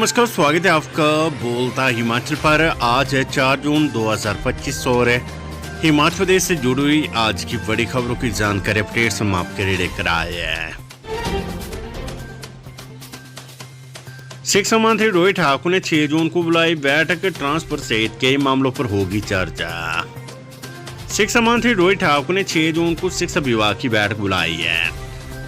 नमस्कार, स्वागत है आपका बोलता हिमाचल पर। आज है 4 जून 2025 और हिमाचल प्रदेश से जुड़ी हुई आज की बड़ी खबरों की जानकारी अपडेट्स हम आपके लिए लेकर आए हैं। शिक्षा मंत्री रोहित ठाकुर ने 6 जून को बुलाई बैठक, ट्रांसफर सहित कई मामलों पर होगी चर्चा। शिक्षा मंत्री रोहित ठाकुर ने 6 जून को शिक्षा विभाग की बैठक बुलाई है।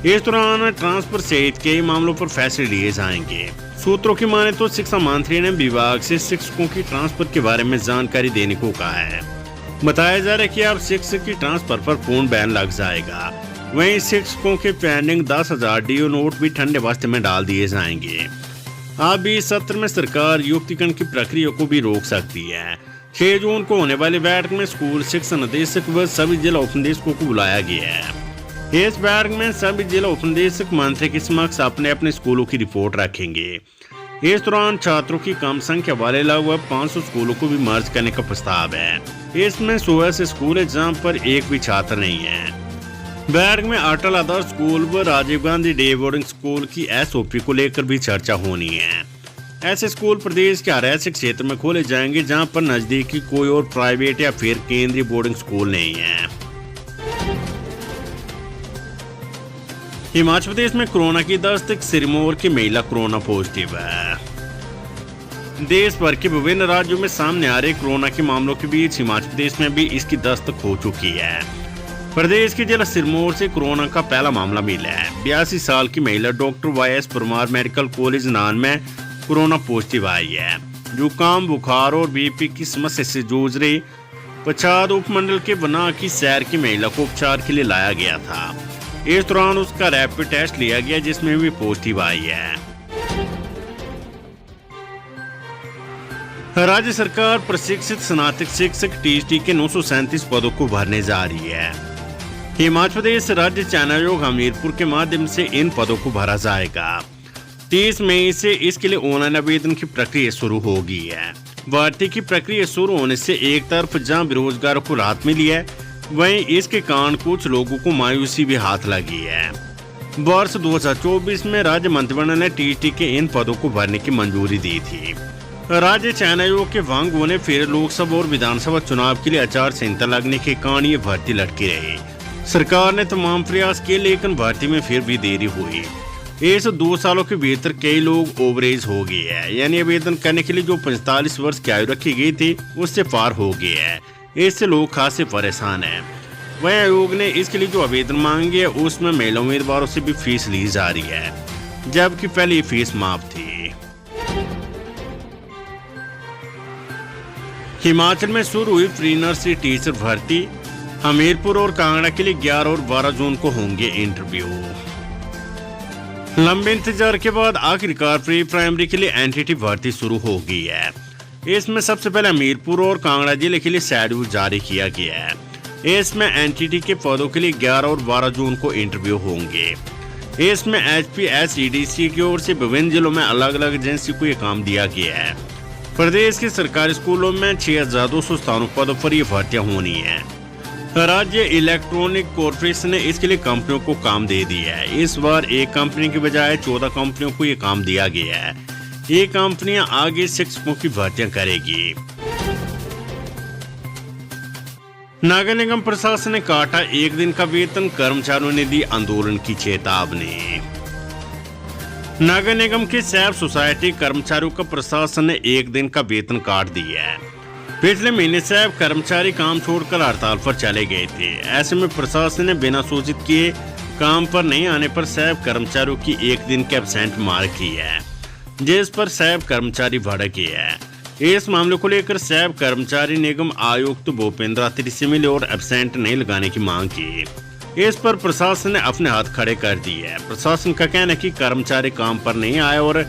इस दौरान ट्रांसफर सहित कई मामलों पर फैसले लिए जाएंगे। सूत्रों की माने तो शिक्षा मंत्री ने विभाग से शिक्षकों की ट्रांसफर के बारे में जानकारी देने को कहा है। बताया जा रहा है कि अब शिक्षक की ट्रांसफर पर पूर्ण बैन लग जाएगा। वहीं शिक्षकों के पेंडिंग 10,000 डीओ नोट भी ठंडे बस्ते में डाल दिए जाएंगे। अब इस सत्र में सरकार युक्तिकरण की प्रक्रिया को भी रोक सकती है। 6 जून को होने वाली बैठक में स्कूल शिक्षा निदेशक व सभी जिला उपनिदेशकों को बुलाया गया है। इस बैठक में सभी जिला उपनिदेशक मंत्री के समक्ष अपने अपने स्कूलों की रिपोर्ट रखेंगे। इस दौरान छात्रों की कम संख्या वाले लगभग 500 स्कूलों को भी मर्ज करने का प्रस्ताव है। इसमें 16 से स्कूल है जहां पर एक भी छात्र नहीं है। बैठक में अटल आदर्श स्कूल व Rajiv Gandhi day boarding school की SOP को लेकर भी चर्चा होनी है। ऐसे स्कूल प्रदेश के हर ऐसे क्षेत्र में खोले जाएंगे जहां पर नजदीकी कोई और प्राइवेट या फिर केंद्रीय बोर्डिंग स्कूल नहीं है। हिमाचल प्रदेश में कोरोना की दस्तक, सिरमौर की महिला कोरोना पॉजिटिव है। देश भर के विभिन्न राज्यों में सामने आ रहे कोरोना के मामलों के बीच हिमाचल प्रदेश में भी इसकी दस्तक हो चुकी है। प्रदेश के जिला सिरमौर से कोरोना का पहला मामला मिला है। 82 साल की महिला doctor YS Parmar medical college नान में कोरोना पॉजिटिव आई है। जुकाम, बुखार और BP की समस्या से जूझ रही पछाद उपमंडल के बना की सैर की महिला को उपचार के लिए लाया गया था। इस दौरान उसका रैपिड टेस्ट लिया गया जिसमें भी पॉजिटिव आई है। राज्य सरकार प्रशिक्षित स्नातक शिक्षक TST के 937 पदों को भरने जा रही है। हिमाचल प्रदेश राज्य चयन आयोग हमीरपुर के माध्यम से इन पदों को भरा जाएगा। 30 मई से इसके लिए ऑनलाइन आवेदन की प्रक्रिया शुरू होगी है। भर्ती की प्रक्रिया शुरू होने से एक तरफ जहां बेरोजगारों को राहत मिली है, वहीं इसके कारण कुछ लोगों को मायूसी भी हाथ लगी है। वर्ष 2024 में राज्य मंत्रिमंडल ने TST के इन पदों को भरने की मंजूरी दी थी। राज्य चयन आयोग के भंग होने फिर लोकसभा और विधानसभा चुनाव के लिए आचार संहिता लगने के कारण ये भर्ती लटकी रही। सरकार ने तमाम प्रयास किए लेकिन भर्ती में फिर भी देरी हुई। इस 2 सालों के भीतर कई लोग ओवरेज हो गए हैं, यानी आवेदन करने के लिए जो 45 वर्ष की आयु रखी गई थी उससे पार हो गए हैं। इससे लोग खासे परेशान हैं। वहीं आयोग ने इसके लिए जो आवेदन मांगे है उसमें महिला उम्मीदवारों से भी फीस ली जा रही है, जबकि पहले ये फीस माफ थी। हिमाचल में शुरू हुई प्री नर्सरी टीचर भर्ती। हमीरपुर और कांगड़ा के लिए 11 और 12 जून को होंगे इंटरव्यू। लंबे इंतजार के बाद आखिरकार प्री प्राइमरी के लिए एनटीटी भर्ती शुरू हो गई है। इसमें सबसे पहले हमीरपुर और कांगड़ा जिले के लिए शेड्यूल जारी किया गया है। इसमें एनटीटी के पदों के लिए 11 और 12 जून को इंटरव्यू होंगे। इसमें HPSEDC की ओर से विभिन्न जिलों में अलग अलग एजेंसी को ये काम दिया गया है। प्रदेश के सरकारी स्कूलों में 6,200 स्थानों पदों पर ये भर्तियां होनी है। राज्य इलेक्ट्रॉनिक कॉर्पोरेशन ने इसके लिए कंपनियों को काम दे दिया है। इस बार एक कंपनी के बजाय 14 कंपनियों को ये काम दिया गया है। ये कंपनियां आगे शिक्षकों की भर्तियां करेगी। नगर निगम प्रशासन ने काटा 1 दिन का वेतन, कर्मचारियों ने दी आंदोलन की चेतावनी। नगर निगम के सैफ सोसाइटी कर्मचारियों का प्रशासन ने 1 दिन का वेतन काट दिया है। पिछले महीने सैफ कर्मचारी काम छोड़कर हड़ताल पर चले गए थे। ऐसे में प्रशासन ने बिना सूचित किए काम पर नहीं आने पर सैफ कर्मचारियों की 1 दिन की एब्सेंट मार की है, जिस पर सैफ कर्मचारी भड़क गए हैं। इस मामले को लेकर सैफ कर्मचारी निगम आयुक्त भूपेंद्र अत्री से मिले और एब्सेंट नहीं लगाने की मांग की। इस पर प्रशासन ने अपने हाथ खड़े कर दिए है। प्रशासन का कहना है कि कर्मचारी काम पर नहीं आए और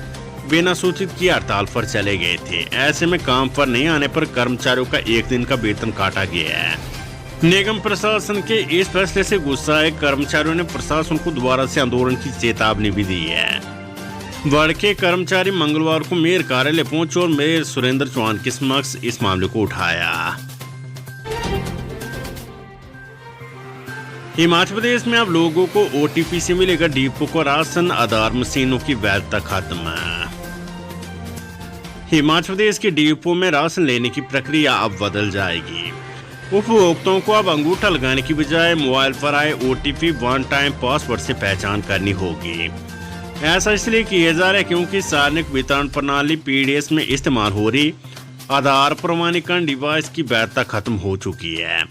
बिना सूचित किए हड़ताल पर चले गए थे। ऐसे में काम पर नहीं आने पर कर्मचारियों का 1 दिन का वेतन काटा गया है। निगम प्रशासन के इस फैसले से गुस्साए कर्मचारियों ने प्रशासन को दोबारा से आंदोलन की चेतावनी भी दी है। बढ़के कर्मचारी मंगलवार को मेयर कार्यालय पहुंचे और मेयर सुरेंद्र चौहान के समक्ष इस मामले को उठाया। हिमाचल प्रदेश में अब लोगों को OTP से मिलेगा डिपो का राशन, आधार मशीनों की वैधता खत्म। हिमाचल प्रदेश के डिपो में राशन लेने की प्रक्रिया अब बदल जाएगी। उपभोक्ताओं को अब अंगूठा लगाने की बजाय मोबाइल पर आए OTP वन टाइम पासवर्ड से पहचान करनी होगी। ऐसा इसलिए किया जा रहा है क्योंकि सार्वजनिक वितरण प्रणाली PDS में इस्तेमाल हो रही आधार प्रमाणीकरण डिवाइस की वैधता खत्म हो चुकी है।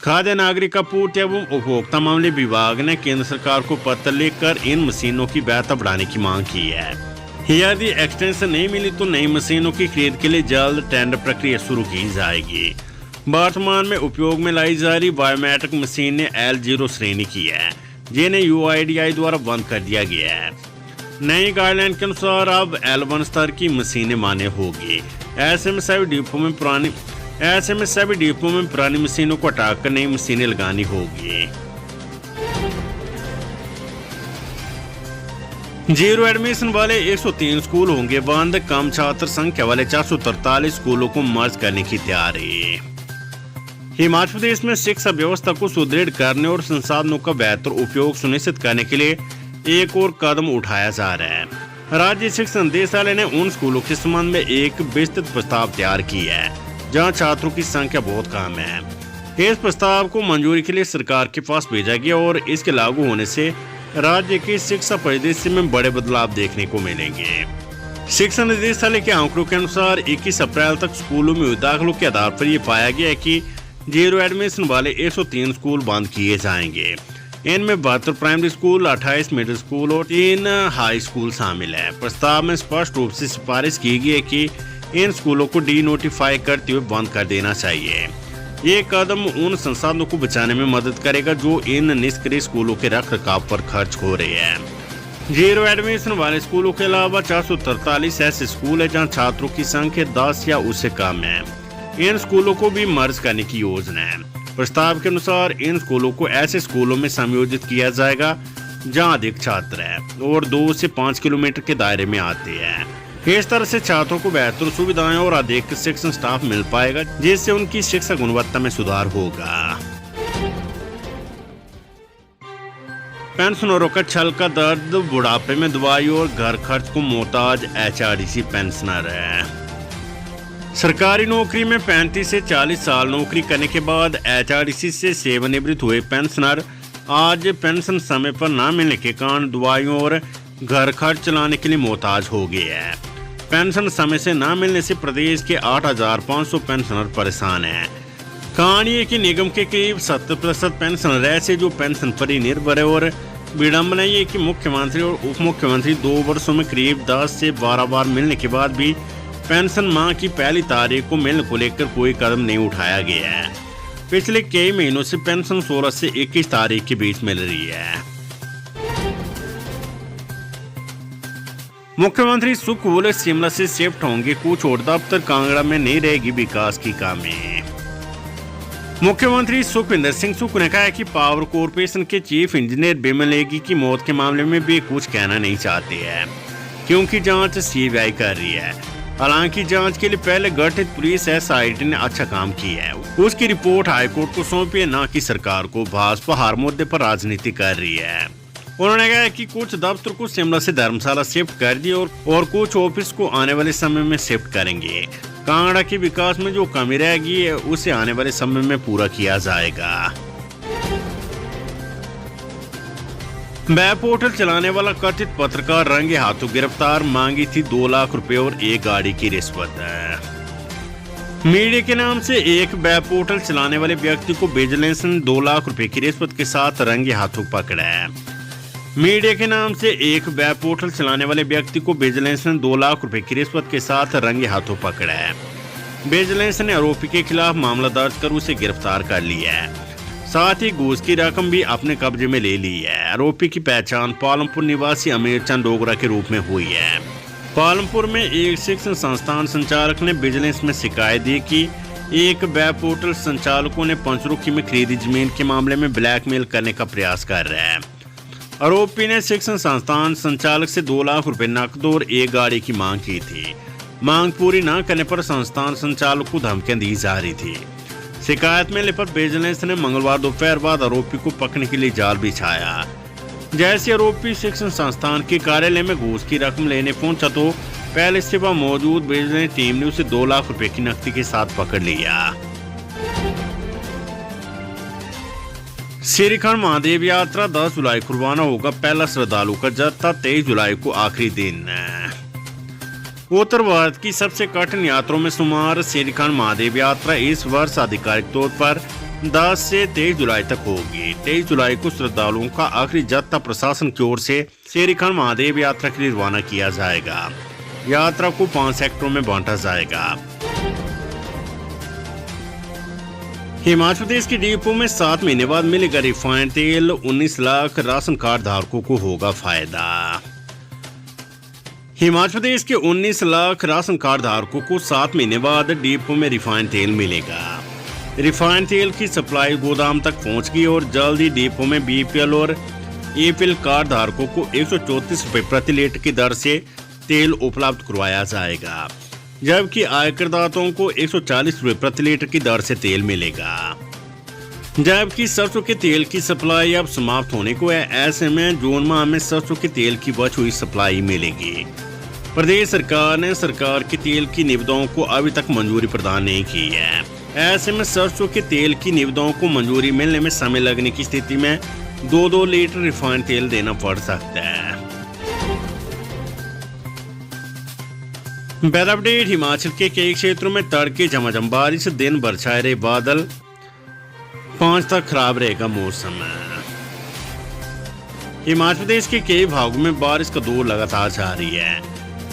खाद्य नागरिक आपूर्ति एवं उपभोक्ता मामले विभाग ने केंद्र सरकार को पत्र लिखकर इन मशीनों की वैधता बढ़ाने की मांग की है। यदि एक्सटेंशन नहीं मिली तो नई मशीनों की खरीद के लिए जल्द टेंडर प्रक्रिया शुरू की जाएगी। वर्तमान में उपयोग में लाई जा रही बायोमेट्रिक मशीनें L0 श्रेणी की है, जिन्हें UIDAI द्वारा बंद कर दिया गया है। नई गाइडलाइन के अनुसार अब L1 स्तर की मशीनें मान्य होगी। ऐसे में सभी डिपो में पुरानी मशीनों को हटाकर नई मशीनें लगानी होगी। जीरो एडमिशन वाले 103 स्कूल होंगे बंद। कम छात्र संख्या वाले 443 स्कूलों को मर्ज करने की तैयारी। हिमाचल प्रदेश में शिक्षा व्यवस्था को सुदृढ़ करने और संसाधनों का बेहतर उपयोग सुनिश्चित करने के लिए एक और कदम उठाया जा रहा है। राज्य शिक्षा निदेशालय ने उन स्कूलों के संबंध में एक विस्तृत प्रस्ताव तैयार किया है जहां छात्रों की संख्या बहुत कम है। इस प्रस्ताव को मंजूरी के लिए सरकार के पास भेजा गया और इसके लागू होने से राज्य की शिक्षा परिदृश्य में बड़े बदलाव देखने को मिलेंगे। शिक्षा निदेशालय के आंकड़ों के अनुसार 21 अप्रैल तक स्कूलों में दाखिलों के आधार पर यह पाया गया है कि जीरो एडमिशन वाले 103 स्कूल बंद किए जाएंगे। इनमें 72 प्राइमरी स्कूल, 28 मिडिल स्कूल और 3 हाई स्कूल शामिल है। प्रस्ताव में स्पष्ट रूप से सिफारिश की गई है कि इन स्कूलों को डीनोटिफाई करते हुए बंद कर देना चाहिए। ये कदम उन संसाधनों को बचाने में मदद करेगा जो इन निष्क्रिय स्कूलों के रखरखाव पर खर्च हो रहे हैं। जीरो एडमिशन वाले स्कूलों के अलावा 443 ऐसे स्कूल है जहां छात्रों की संख्या 10 या उससे कम है। इन स्कूलों को भी मर्ज करने की योजना है। प्रस्ताव के अनुसार इन स्कूलों को ऐसे स्कूलों में समायोजित किया जाएगा जहां अधिक छात्र हैं और 2 से 5 किलोमीटर के दायरे में आते हैं। इस तरह से छात्रों को बेहतर सुविधाएं और अधिक शिक्षण स्टाफ मिल पाएगा, जिससे उनकी शिक्षा गुणवत्ता में सुधार होगा। पेंशनरों का छल का दर्द, बुढ़ापे में दवाई और घर खर्च को मोहताज HRDC पेंशनर है। सरकारी नौकरी में 35 से 40 साल नौकरी करने के बाद HRDC से सेवानिवृत्त हुए पेंशनर आज पेंशन समय पर न मिलने के कारण दवाइयों और घर खर्च चलाने के लिए मोहताज हो गए हैं। पेंशन समय से न मिलने से प्रदेश के 8,500 पेंशनर परेशान हैं। कहानी है कि निगम के करीब 70% पेंशनर ऐसे जो पेंशन पर ही निर्भर है और विडम्बना ये कि मुख्यमंत्री और उप मुख्यमंत्री 2 वर्षों में करीब 10 से 12 बार मिलने के बाद भी पेंशन माह की पहली तारीख को मिलने को लेकर कोई कदम नहीं उठाया गया है। पिछले कई महीनों से पेंशन 16 से 21 तारीख के बीच मिल रही है। मुख्यमंत्री सुखविंदर शिमला से शिफ्ट होंगे कुछ और दफ्तर कांगड़ा में नहीं रहेगी विकास की कामें। मुख्यमंत्री सुखविंदर सिंह सुक्खू ने कहा है कि पावर कॉरपोरेशन के चीफ इंजीनियर बिमल नेगी की मौत के मामले में भी कुछ कहना नहीं चाहते हैं क्योंकि जांच CBI कर रही है। हालांकि जांच के लिए पहले गठित पुलिस SIT ने अच्छा काम किया है। उसकी रिपोर्ट हाईकोर्ट को सौंपी है, न कि सरकार को। भाजपा हर मुद्दे पर राजनीति कर रही है। उन्होंने कहा कि कुछ दफ्तर को शिमला से धर्मशाला शिफ्ट कर दिए और कुछ ऑफिस को आने वाले समय में शिफ्ट करेंगे। कांगड़ा के विकास में जो कमी रहेगी उसे आने वाले समय में पूरा किया जाएगा। वेब पोर्टल चलाने वाला कथित पत्रकार रंगे हाथों गिरफ्तार, मांगी थी 2 लाख रुपए और एक गाड़ी की रिश्वत। मीडिया के नाम से एक वेब पोर्टल चलाने वाले व्यक्ति को विजिलेंस ने 2 लाख रुपए की रिश्वत के साथ रंगे हाथों पकड़ा है। मीडिया के नाम से एक वेब पोर्टल चलाने वाले व्यक्ति को विजिलेंस ने 2 लाख रुपए की रिश्वत के साथ रंगे हाथों पकड़ा है। विजिलेंस ने आरोपी के खिलाफ मामला दर्ज कर उसे गिरफ्तार कर लिया है। साथ ही घूस की रकम भी अपने कब्जे में ले ली है। आरोपी की पहचान पालमपुर निवासी अमीर चंद डोगरा के रूप में हुई है। पालमपुर में एक शिक्षण संस्थान संचालक ने विजिलेंस में शिकायत दी कि एक वेब पोर्टल संचालकों ने पंचरुखी में खरीदी जमीन के मामले में ब्लैकमेल करने का प्रयास कर रहे हैं। आरोपी ने शिक्षण संस्थान संचालक से 2 लाख रुपए नकद और एक गाड़ी की मांग की थी। मांग पूरी न करने पर संस्थान संचालक को धमकियां दी जा रही थी। शिकायत में लिपट विजिलेंस ने मंगलवार दोपहर बाद आरोपी को पकड़ने के लिए जाल बिछाया। जैसे आरोपी शिक्षण संस्थान के कार्यालय में घूस की रकम लेने पहुंचा तो पहले सुबह मौजूद बिजनेस टीम ने उसे 2 लाख रुपए की नकदी के साथ पकड़ लिया। श्रीखंड महादेव यात्रा 10 जुलाई को रवाना होगा। पहला श्रद्धालु का जत्था 23 जुलाई को आखिरी दिन। उत्तर भारत की सबसे कठिन यात्राओं में शुमार श्रीखंड महादेव यात्रा इस वर्ष आधिकारिक तौर पर 10 से 23 जुलाई तक होगी। 23 जुलाई को श्रद्धालुओं का आखिरी जत्था प्रशासन की ओर से श्रीखंड महादेव यात्रा के लिए रवाना किया जाएगा। यात्रा को 5 सेक्टरों में बांटा जाएगा। हिमाचल प्रदेश के डिपो में 7 महीने बाद मिलेगा रिफाइंड तेल। 19 लाख राशन कार्ड धारकों को होगा फायदा। हिमाचल प्रदेश के 19 लाख राशन कार्ड धारकों को 7 महीने बाद डिपो में रिफाइंड तेल मिलेगा। रिफाइंड तेल की सप्लाई गोदाम तक पहुंच गई और जल्द ही डिपो में बीपीएल और एपीएल कार्ड धारकों को 134 रुपए प्रति लीटर की दर से तेल उपलब्ध करवाया जाएगा, जबकि आयकरदाताओं को 140 रुपए प्रति लीटर की दर से तेल मिलेगा। जबकि सरसों के तेल की सप्लाई अब समाप्त होने को है। ऐसे में जून माह में सरसों के तेल की बची हुई सप्लाई मिलेगी। प्रदेश सरकार ने सरकार के तेल की निविदाओं को अभी तक मंजूरी प्रदान नहीं की है। ऐसे में सरसों के तेल की निविदाओं को मंजूरी मिलने में समय लगने की स्थिति में 2-2 लीटर रिफाइंड तेल देना पड़ सकता है। Weather update. हिमाचल के कई क्षेत्रों में तड़के झमाझम बारिश, दिन भर छाए रहे बादल, 5 तक खराब रहेगा मौसम। हिमाचल प्रदेश के कई भागों में बारिश का दौर लगातार जारी है।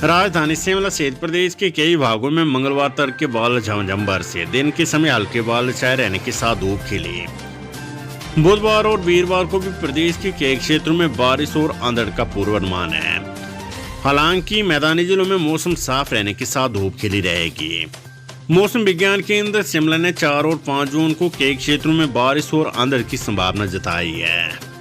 राजधानी शिमला सहित प्रदेश के कई भागों में मंगलवार तड़के बादल झमाझम बरसे। दिन के समय हल्के बादल छाए रहने के साथ धूप खिली। बुधवार और वीरवार को भी प्रदेश के कई क्षेत्रों में बारिश और अंधड़ का पूर्वानुमान है। हालांकि मैदानी जिलों में मौसम साफ रहने के साथ धूप खिली रहेगी। मौसम विज्ञान केंद्र शिमला ने 4 और 5 जून को कई क्षेत्रों में बारिश और अंधड़ की संभावना जताई है।